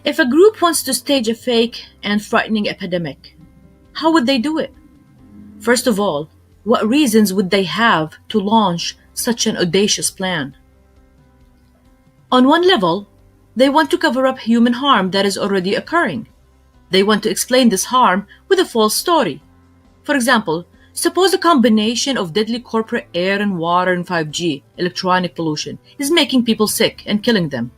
If a group wants to stage a fake and frightening epidemic, how would they do it? First of all, what reasons would they have to launch such an audacious plan? On one level, they want to cover up human harm that is already occurring. They want to explain this harm with a false story. For example, suppose a combination of deadly corporate air and water and 5G, electronic pollution, is making people sick and killing them.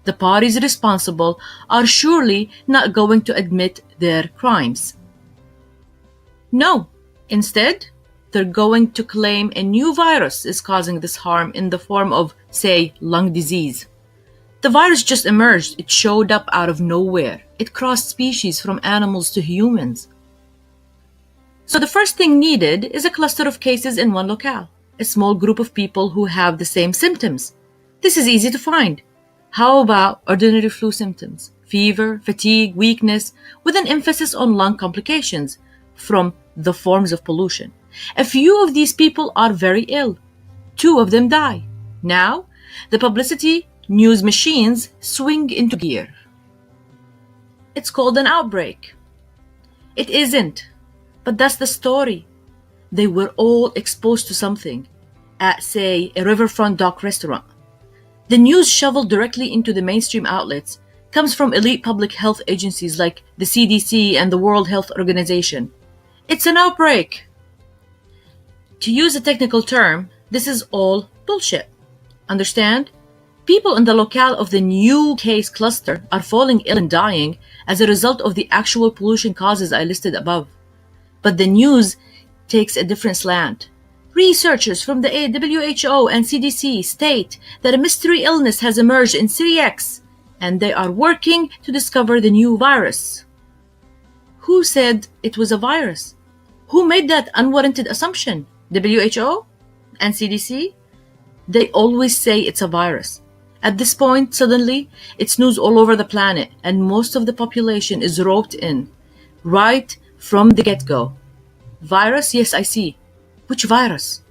The parties responsible are surely not going to admit their crimes. No, instead, they're going to claim a new virus is causing this harm in the form of, say, lung disease. The virus just emerged. It showed up out of nowhere. It crossed species from animals to humans. So the first thing needed is a cluster of cases in one locale, a small group of people who have the same symptoms. This is easy to find. How about ordinary flu symptoms, fever, fatigue, weakness, with an emphasis on lung complications from the forms of pollution? A few of these people are very ill. 2 of them die. Now, the publicity news machines swing into gear. It's called an outbreak. It isn't, but that's the story. They were all exposed to something at, say, a riverfront dock restaurant. The news shoveled directly into the mainstream outlets comes from elite public health agencies like the CDC and the World Health Organization. It's an outbreak. To use a technical term, this is all bullshit. Understand? People in the locale of the new case cluster are falling ill and dying as a result of the actual pollution causes I listed above. But the news takes a different slant. Researchers from the WHO and CDC state that a mystery illness has emerged in City X, and they are working to discover the new virus. Who said it was a virus? Who made that unwarranted assumption? WHO and CDC? They always say it's a virus. At this point, suddenly, it's news all over the planet, and most of the population is roped in, right from the get-go. Virus? Yes, I see. Which virus?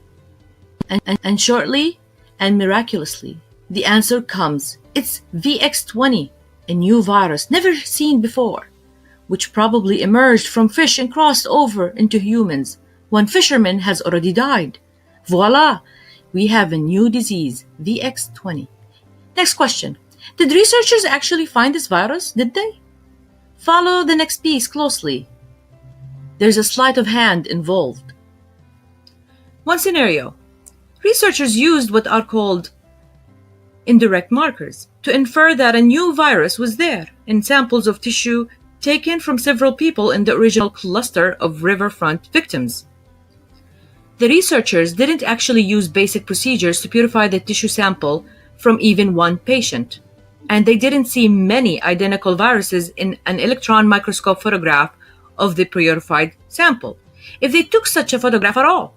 And shortly and miraculously, the answer comes. It's VX20, a new virus never seen before, which probably emerged from fish and crossed over into humans. One fisherman has already died. Voila! We have a new disease, VX20. Next question. Did researchers actually find this virus? Did they? Follow the next piece closely. There's a sleight of hand involved. One scenario. Researchers used what are called indirect markers to infer that a new virus was there in samples of tissue taken from several people in the original cluster of riverfront victims. The researchers didn't actually use basic procedures to purify the tissue sample from even one patient, and they didn't see many identical viruses in an electron microscope photograph of the purified sample, if they took such a photograph at all.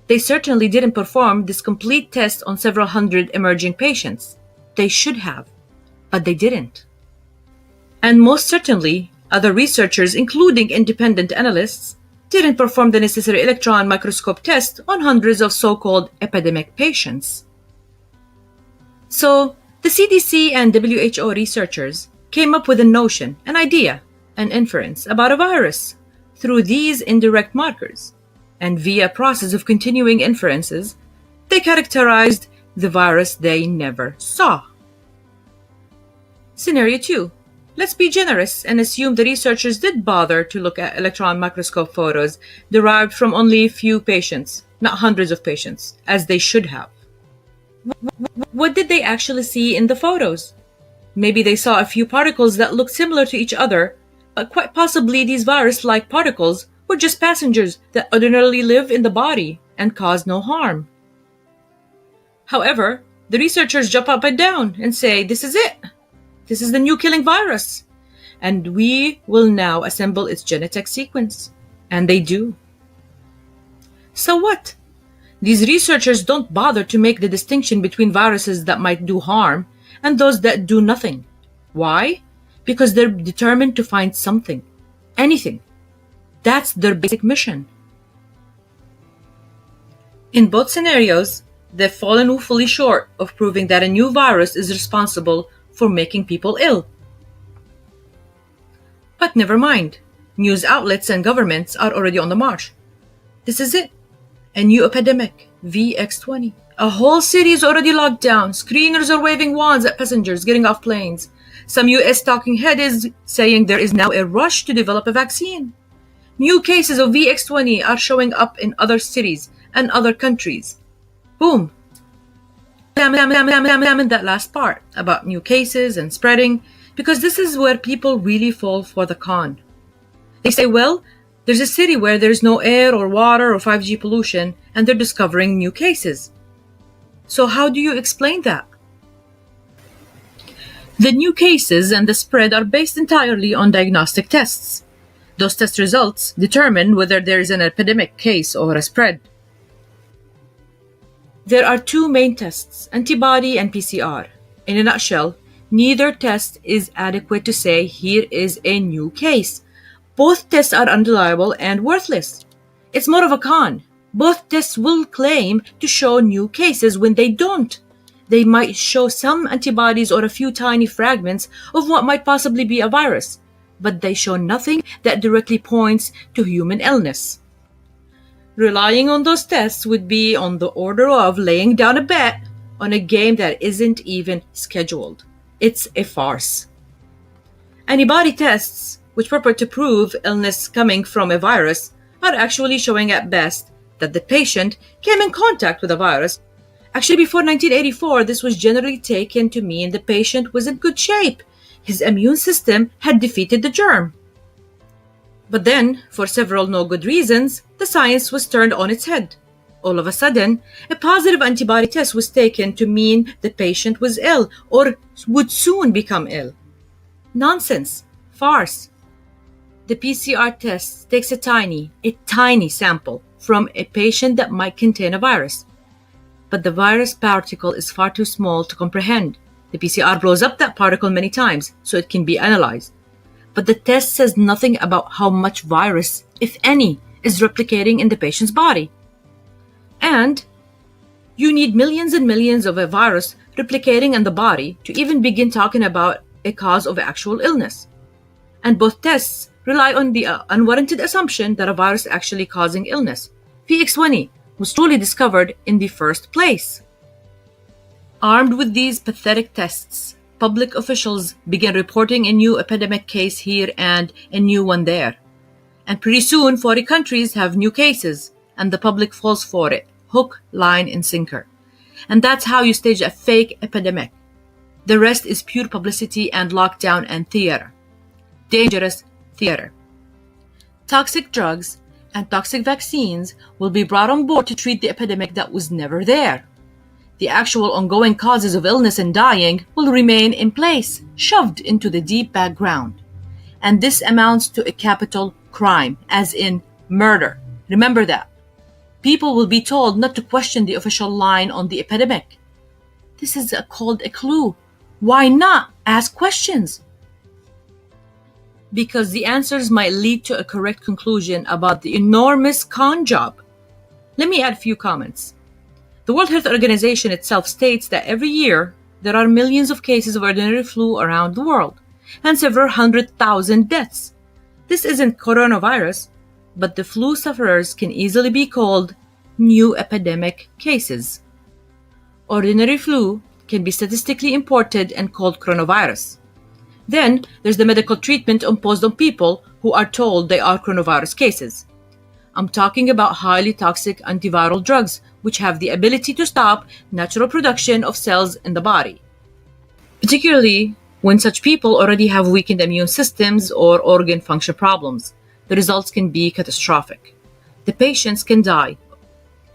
They certainly didn't perform this complete test on several hundred emerging patients. They should have, but they didn't. And most certainly, other researchers, including independent analysts, didn't perform the necessary electron microscope test on hundreds of so-called epidemic patients. So, the CDC and WHO researchers came up with a notion, an idea, an inference about a virus through these indirect markers. And via a process of continuing inferences, they characterized the virus they never saw. Scenario 2. Let's be generous and assume the researchers did bother to look at electron microscope photos derived from only a few patients, not hundreds of patients, as they should have. What did they actually see in the photos? Maybe they saw a few particles that looked similar to each other, but quite possibly these virus-like particles were just passengers that ordinarily live in the body and cause no harm. However, the researchers jump up and down and say, this is it. This is the new killing virus. And we will now assemble its genetic sequence. And they do. So what? These researchers don't bother to make the distinction between viruses that might do harm and those that do nothing. Why? Because they're determined to find something. Anything. That's their basic mission. In both scenarios, they've fallen woefully short of proving that a new virus is responsible for making people ill. But never mind. News outlets and governments are already on the march. This is it. A new epidemic, VX20. A whole city is already locked down. Screeners are waving wands at passengers getting off planes. Some US talking head is saying there is now a rush to develop a vaccine. New cases of VX20 are showing up in other cities and other countries. Boom. Examine that last part about new cases and spreading, because this is where people really fall for the con. They say, well, there's a city where there's no air or water or 5G pollution, and they're discovering new cases. So how do you explain that? The new cases and the spread are based entirely on diagnostic tests. Those test results determine whether there is an epidemic case or a spread. There are two main tests, antibody and PCR. In a nutshell, neither test is adequate to say here is a new case. Both tests are unreliable and worthless. It's more of a con. Both tests will claim to show new cases when they don't. They might show some antibodies or a few tiny fragments of what might possibly be a virus, but they show nothing that directly points to human illness. Relying on those tests would be on the order of laying down a bet on a game that isn't even scheduled. It's a farce. Antibody tests, which purport to prove illness coming from a virus, are actually showing at best that the patient came in contact with a virus. Actually, before 1984, this was generally taken to mean the patient was in good shape. His immune system had defeated the germ. But then, for several no good reasons, the science was turned on its head. All of a sudden, a positive antibody test was taken to mean the patient was ill or would soon become ill. Nonsense. Farce. The PCR test takes a tiny sample from a patient that might contain a virus. But the virus particle is far too small to comprehend. The PCR blows up that particle many times so it can be analyzed. But the test says nothing about how much virus, if any, is replicating in the patient's body. And you need millions and millions of a virus replicating in the body to even begin talking about a cause of actual illness. And both tests rely on the unwarranted assumption that a virus is actually causing illness. VX20 was truly discovered in the first place. Armed with these pathetic tests, public officials began reporting a new epidemic case here and a new one there. And pretty soon, 40 countries have new cases, and the public falls for it, hook, line, and sinker. And that's how you stage a fake epidemic. The rest is pure publicity and lockdown and theater. Dangerous theater. Toxic drugs and toxic vaccines will be brought on board to treat the epidemic that was never there. The actual ongoing causes of illness and dying will remain in place, shoved into the deep background. And this amounts to a capital crime, as in murder. Remember that. People will be told not to question the official line on the epidemic. This is called a clue. Why not ask questions? Because the answers might lead to a correct conclusion about the enormous con job. Let me add a few comments. The World Health Organization itself states that every year there are millions of cases of ordinary flu around the world and several 100,000 deaths. This isn't coronavirus, but the flu sufferers can easily be called new epidemic cases. Ordinary flu can be statistically imported and called coronavirus. Then there's the medical treatment imposed on people who are told they are coronavirus cases. I'm talking about highly toxic antiviral drugs which have the ability to stop natural production of cells in the body, particularly when such people already have weakened immune systems or organ function problems. The results can be catastrophic. The patients can die.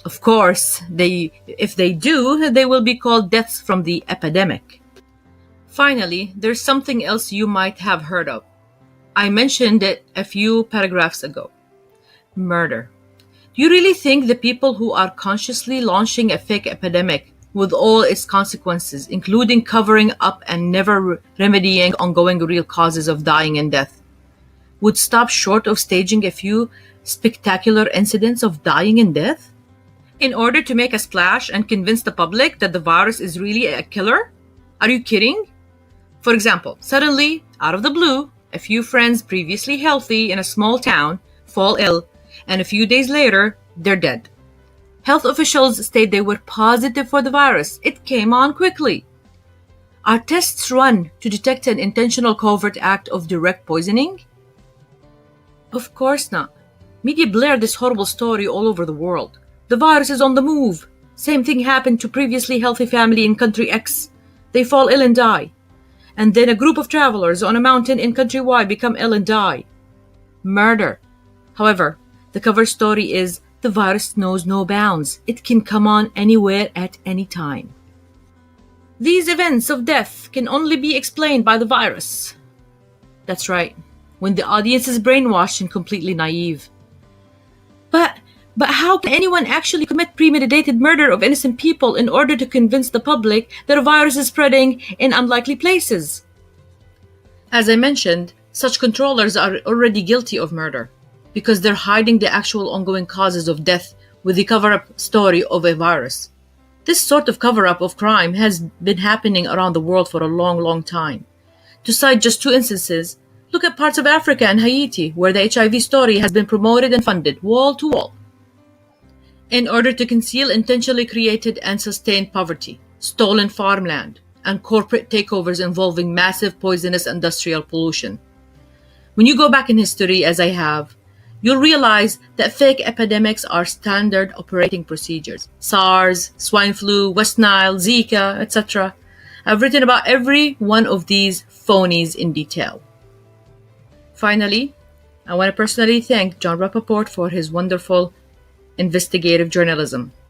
Of course, if they do, they will be called deaths from the epidemic. Finally, there's something else you might have heard of. I mentioned it a few paragraphs ago. Murder. Do you really think the people who are consciously launching a fake epidemic with all its consequences, including covering up and never remedying ongoing real causes of dying and death, would stop short of staging a few spectacular incidents of dying and death in order to make a splash and convince the public that the virus is really a killer? Are you kidding? For example, suddenly, out of the blue, A few friends previously healthy in a small town fall ill, and a few days later, they're dead. Health officials state they were positive for the virus. It came on quickly. Are tests run to detect an intentional covert act of direct poisoning? Of course not. Media blare this horrible story all over the world. The virus is on the move. Same thing happened to previously healthy family in country X. They fall ill and die. And then a group of travelers on a mountain in country Y become ill and die. Murder. However, the cover story is the virus knows no bounds. It can come on anywhere at any time. These events of death can only be explained by the virus. That's right, when the audience is brainwashed and completely naive. But how can anyone actually commit premeditated murder of innocent people in order to convince the public that a virus is spreading in unlikely places? As I mentioned, such controllers are already guilty of murder because they're hiding the actual ongoing causes of death with the cover-up story of a virus. This sort of cover-up of crime has been happening around the world for a long, long time. To cite just two instances, look at parts of Africa and Haiti, where the HIV story has been promoted and funded wall to wall in order to conceal intentionally created and sustained poverty, stolen farmland, and corporate takeovers involving massive poisonous industrial pollution. When you go back in history, as I have, you'll realize that fake epidemics are standard operating procedures. SARS, swine flu, West Nile, Zika, etc. I've written about every one of these phonies in detail. Finally, I want to personally thank John Rappaport for his wonderful investigative journalism.